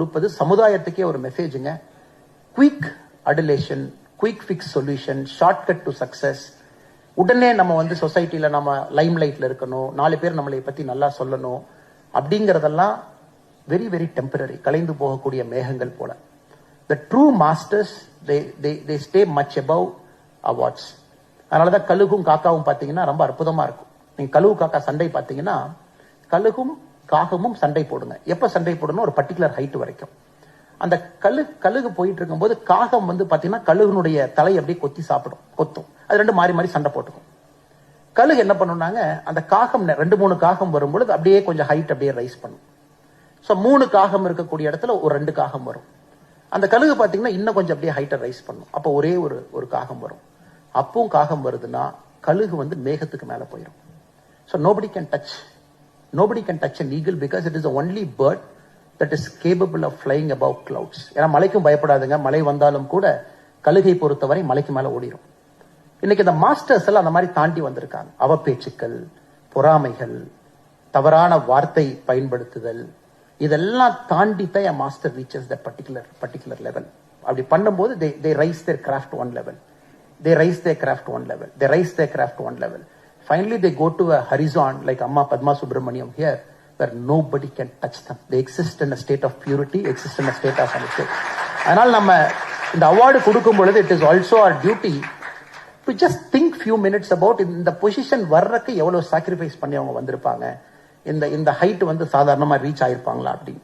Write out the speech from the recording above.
கொடுப்பது சமுதாயத்துக்கே ஒரு மெசேஜுங்க. Quick adulation, quick fix solution, shortcut to success. உடனே நம்ம வந்து சொசைட்டில நம்ம லைம் லைட்ல இருக்கணும், 4 பேர் நம்மளை பத்தி நல்லா சொல்லணும் அப்படிங்கறதெல்லாம் வெரி வெரி டெம்பரரி, கலைந்து போகக்கூடிய மேகங்கள் போல. The true masters, they stay much above awards. அதனாலதான் கழுகும் காக்காவும் பாத்தீங்கன்னா ரொம்ப அற்புதமா இருக்கும். நீங்க கழுகு காக்கா சண்டை பாத்தீங்கன்னா கழுகும் காகமும் சண்டை போடுங்க. எப்ப சண்டை போடணும்? ஒரு பர்டிகுலர் ஹைட் வரைக்கும். அந்த கழுகு போயிட்டு இருக்கும்போது காகம் வந்து பாத்தீங்கன்னா கழுகுனுடைய தலை அப்படியே கொத்தி சாப்பிடும், கொத்தும். அது ரெண்டு மாறி மாறி சண்டை போட்டுக்கும். கழுகு என்ன பண்ணுனாங்க, அந்த காகம் 2-3 காகம் வரும்பொழுது அப்படியே கொஞ்சம் ஹைட் அப்படியே ரைஸ் பண்ணும். சோ 3 காகம் இருக்கக்கூடிய இடத்துல ஒரு 2 காகம் வரும். அந்த கழுகு பாத்தீங்கன்னா இன்னும் கொஞ்சம் அப்படியே ஹைட்டை ரைஸ் பண்ணும். அப்போ ஒரே ஒரு காகம் வரும். அப்பவும் காகம் வருதுன்னா கழுகு வந்து மேகத்துக்கு மேல போயிடும். So nobody can touch an eagle because it is the only bird that is capable of flying above clouds. ஏன்னா மலைக்கும் பயப்படாதுங்க. மலை வந்தாலும் கூட கழுகை பொறுத்தவரை மலைக்கு மேல ஓடிடும். இன்னைக்கு இந்த மாஸ்டர்ஸ் எல்லாம் அந்த மாதிரி தாண்டி வந்திருக்காங்க. அவப்பேச்சுக்கள், பொறாமைகள், தவறான வார்த்தை பயன்படுத்துதல், இதெல்லாம் தாண்டி தான் என் master reaches that particular level. அப்படி பண்ணும்போது they rise their craft one level. They rise their craft one level. Finally, they go to a horizon like Amma Padma Subramaniam here, where nobody can touch them. They exist in a state of purity, exist in a state of honesty. அதனால் நம்ம இந்த award கொடுக்கும் பொழுது it is also our duty to just think few minutes about இந்த position வர்றதுக்கு எவ்வளவு sacrifice பண்ணி அவங்க வந்திருப்பாங்க, இந்த ஹைட் வந்து சாதாரணமா ரீச் ஆயிருப்பாங்களா அப்படின்னு.